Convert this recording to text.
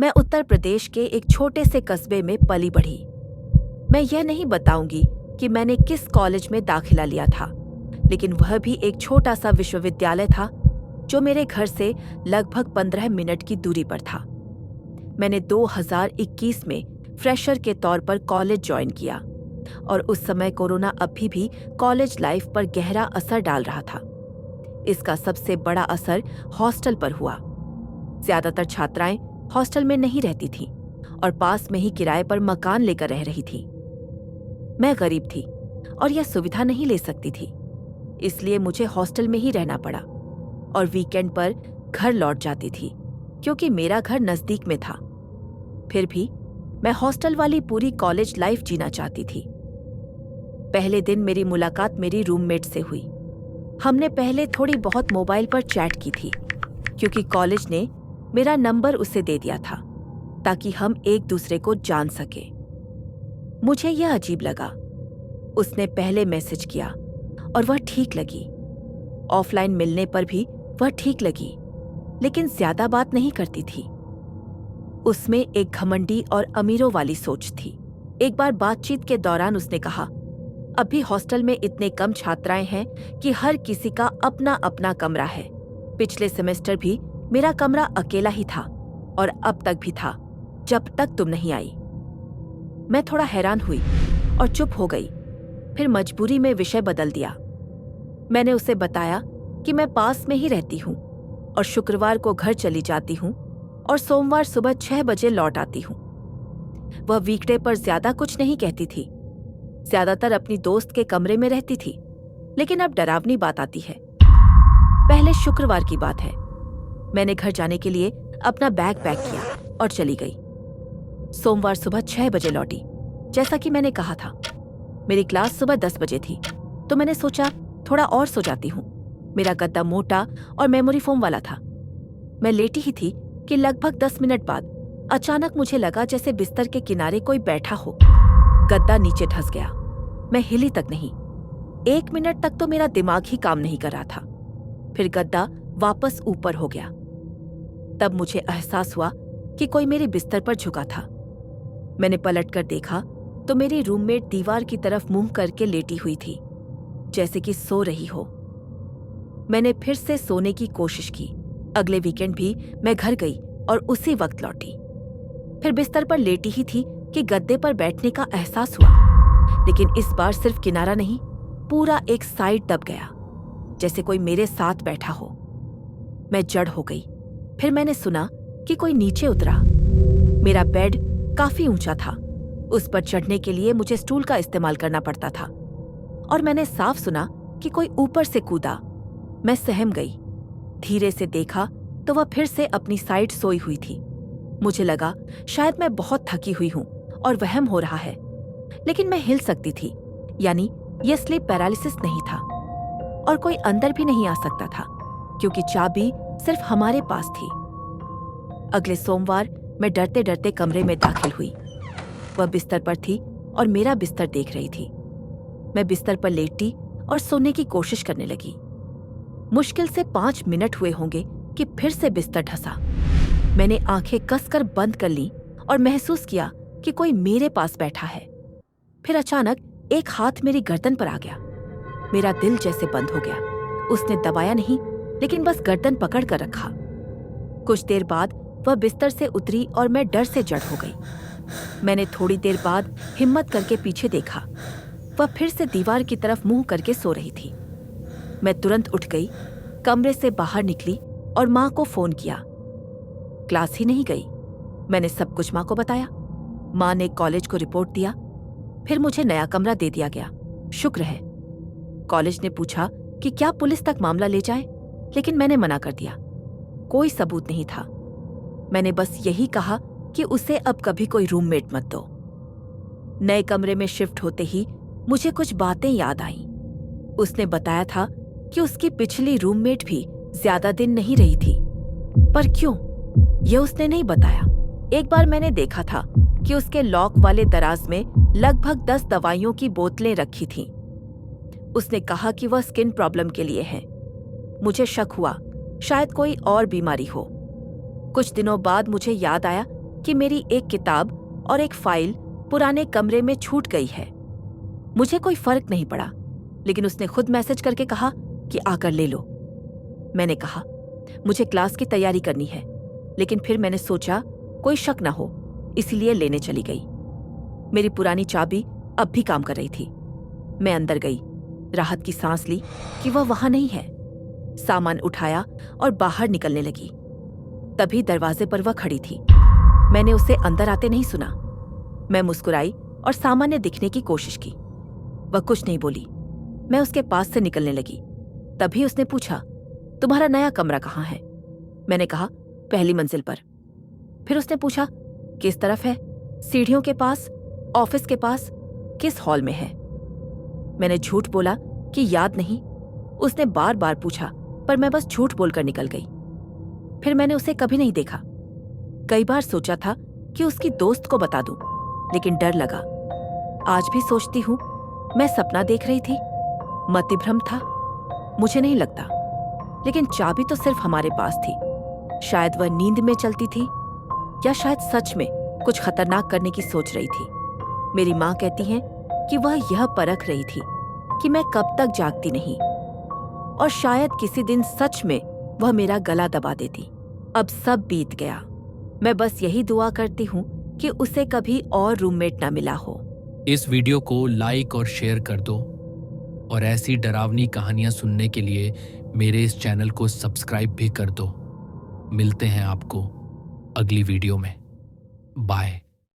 मैं उत्तर प्रदेश के एक छोटे से कस्बे में पली बढ़ी। मैं यह नहीं बताऊंगी कि मैंने किस कॉलेज में दाखिला लिया था, लेकिन वह भी एक छोटा सा विश्वविद्यालय था जो मेरे घर से लगभग 15 मिनट की दूरी पर था। मैंने 2021 में फ्रेशर के तौर पर कॉलेज ज्वाइन किया और उस समय कोरोना अभी भी कॉलेज लाइफ पर गहरा असर डाल रहा था। इसका सबसे बड़ा असर हॉस्टल पर हुआ। ज्यादातर छात्राएं हॉस्टल में नहीं रहती थीं और पास में ही किराए पर मकान लेकर रह रही थीं। मैं गरीब थी और यह सुविधा नहीं ले सकती थी, इसलिए मुझे हॉस्टल में ही रहना पड़ा और वीकेंड पर घर लौट जाती थी क्योंकि मेरा घर नजदीक में था। फिर भी मैं हॉस्टल वाली पूरी कॉलेज लाइफ जीना चाहती थी। पहले दिन मेरी मुलाकात मेरी रूममेट से हुई। हमने पहले थोड़ी बहुत मोबाइल पर चैट की थी क्योंकि कॉलेज ने मेरा नंबर उसे दे दिया था ताकि हम एक दूसरे को जान सके। मुझे यह अजीब लगा। उसने पहले मैसेज किया और वह ठीक लगी। ऑफलाइन मिलने पर भी वह ठीक लगी, लेकिन ज्यादा बात नहीं करती थी। उसमें एक घमंडी और अमीरों वाली सोच थी। एक बार बातचीत के दौरान उसने कहा, अभी हॉस्टल में इतने कम छात्राएं हैं कि हर किसी का अपना अपना कमरा है। पिछले सेमेस्टर भी मेरा कमरा अकेला ही था और अब तक भी था जब तक तुम नहीं आई। मैं थोड़ा हैरान हुई और चुप हो गई। फिर मजबूरी में विषय बदल दिया। मैंने उसे बताया कि मैं पास में ही रहती हूँ और शुक्रवार को घर चली जाती हूँ और सोमवार सुबह 6 बजे लौट आती हूँ। वह वीकडे पर ज्यादा कुछ नहीं कहती थी। ज्यादातर अपनी दोस्त के कमरे में रहती थी, लेकिन अब डरावनी बात आती है। पहले शुक्रवार की बात है। मैंने घर जाने के लिए अपना बैग पैक किया और चली गई। सोमवार सुबह 6 बजे लौटी, जैसा कि मैंने कहा था। मेरी क्लास सुबह 10 बजे थी, तो मैंने सोचा थोड़ा और सो जाती हूँ। मेरा गद्दा मोटा और मेमोरी फोम वाला था। मैं लेटी ही थी कि लगभग 10 मिनट बाद अचानक मुझे लगा जैसे बिस्तर के किनारे कोई बैठा हो। गद्दा नीचे धंस गया। मैं हिली तक नहीं। 1 मिनट तक तो मेरा दिमाग ही काम नहीं कर रहा था। फिर गद्दा वापस ऊपर हो गया। तब मुझे एहसास हुआ कि कोई मेरे बिस्तर पर झुका था। मैंने पलटकर देखा तो मेरी रूममेट दीवार की तरफ मुंह करके लेटी हुई थी, जैसे कि सो रही हो। मैंने फिर से सोने की कोशिश की। अगले वीकेंड भी मैं घर गई और उसी वक्त लौटी। फिर बिस्तर पर लेटी ही थी कि गद्दे पर बैठने का एहसास हुआ, लेकिन इस बार सिर्फ किनारा नहीं, पूरा एक साइड दब गया, जैसे कोई मेरे साथ बैठा हो। मैं जड़ हो गई। फिर मैंने सुना कि कोई नीचे उतरा। मेरा बेड काफी ऊंचा था। उस पर चढ़ने के लिए मुझे स्टूल का इस्तेमाल करना पड़ता था और मैंने साफ सुना कि कोई ऊपर से कूदा। मैं सहम गई। धीरे से देखा तो वह फिर से अपनी साइड सोई हुई थी। मुझे लगा शायद मैं बहुत थकी हुई हूं और वहम हो रहा है, लेकिन मैं हिल सकती थी, यानी यह स्लीप पैरालिसिस नहीं था। और कोई अंदर भी नहीं आ सकता था क्योंकि चाबी सिर्फ हमारे पास थी। अगले सोमवार मैं डरते डरते कमरे में दाखिल हुई। वह बिस्तर पर थी और मेरा बिस्तर देख रही थी। मैं बिस्तर पर लेटी और सोने की कोशिश करने लगी। मुश्किल से 5 मिनट हुए होंगे कि फिर से बिस्तर धंसा। मैंने आंखें कसकर बंद कर ली और महसूस किया कि कोई मेरे पास बैठा है। फिर अचानक एक हाथ मेरी गर्दन पर आ गया। मेरा दिल जैसे बंद हो गया। उसने दबाया नहीं, लेकिन बस गर्दन पकड़ कर रखा। कुछ देर बाद वह बिस्तर से उतरी और मैं डर से जड़ हो गई। मैंने थोड़ी देर बाद हिम्मत करके पीछे देखा। वह फिर से दीवार की तरफ मुंह करके सो रही थी। मैं तुरंत उठ गई, कमरे से बाहर निकली और माँ को फोन किया। क्लास ही नहीं गई। मैंने सब कुछ माँ को बताया। माँ ने कॉलेज को रिपोर्ट दिया। फिर मुझे नया कमरा दे दिया गया, शुक्र है। कॉलेज ने पूछा कि क्या पुलिस तक मामला ले जाए, लेकिन मैंने मना कर दिया। कोई सबूत नहीं था। मैंने बस यही कहा कि उसे अब कभी कोई रूममेट मत दो। नए कमरे में शिफ्ट होते ही मुझे कुछ बातें याद आईं। उसने बताया था कि उसकी पिछली रूममेट भी ज्यादा दिन नहीं रही थी, पर क्यों, यह उसने नहीं बताया। एक बार मैंने देखा था कि उसके लॉक वाले दराज में लगभग 10 दवाइयों की बोतलें रखी थीं। उसने कहा कि वह स्किन प्रॉब्लम के लिए है। मुझे शक हुआ शायद कोई और बीमारी हो। कुछ दिनों बाद मुझे याद आया कि मेरी एक किताब और एक फाइल पुराने कमरे में छूट गई है। मुझे कोई फर्क नहीं पड़ा, लेकिन उसने खुद मैसेज करके कहा कि आकर ले लो। मैंने कहा मुझे क्लास की तैयारी करनी है, लेकिन फिर मैंने सोचा कोई शक न हो, इसलिए लेने चली गई। मेरी पुरानी चाबी अब भी काम कर रही थी। मैं अंदर गई, राहत की सांस ली कि वह वहां नहीं है। सामान उठाया और बाहर निकलने लगी। तभी दरवाजे पर वह खड़ी थी। मैंने उसे अंदर आते नहीं सुना। मैं मुस्कुराई और सामान्य दिखने की कोशिश की। वह कुछ नहीं बोली। मैं उसके पास से निकलने लगी। तभी उसने पूछा, तुम्हारा नया कमरा कहाँ है? मैंने कहा, पहली मंजिल पर। फिर उसने पूछा, किस तरफ है? सीढ़ियों के पास, ऑफिस के पास, किस हॉल में है? मैंने झूठ बोला कि याद नहीं। उसने बार बार पूछा, पर मैं बस झूठ बोलकर निकल गई। फिर मैंने उसे कभी नहीं देखा। कई बार सोचा था कि उसकी दोस्त को बता दूं, लेकिन डर लगा। आज भी सोचती हूं, मैं सपना देख रही थी, मतिभ्रम था, मुझे नहीं लगता। लेकिन चाबी तो सिर्फ हमारे पास थी। शायद वह नींद में चलती थी, या शायद सच में कुछ खतरनाक करने की सोच रही थी। मेरी माँ कहती हैं कि वह यह परख रही थी कि मैं कब तक जागती नहीं, और शायद किसी दिन सच में वह मेरा गला दबा देती। अब सब बीत गया। मैं बस यही दुआ करती हूँ कि उसे कभी और रूममेट ना मिला हो। इस वीडियो को लाइक और शेयर कर दो, और ऐसी डरावनी कहानियां सुनने के लिए मेरे इस चैनल को सब्सक्राइब भी कर दो। मिलते हैं आपको अगली वीडियो में। बाय।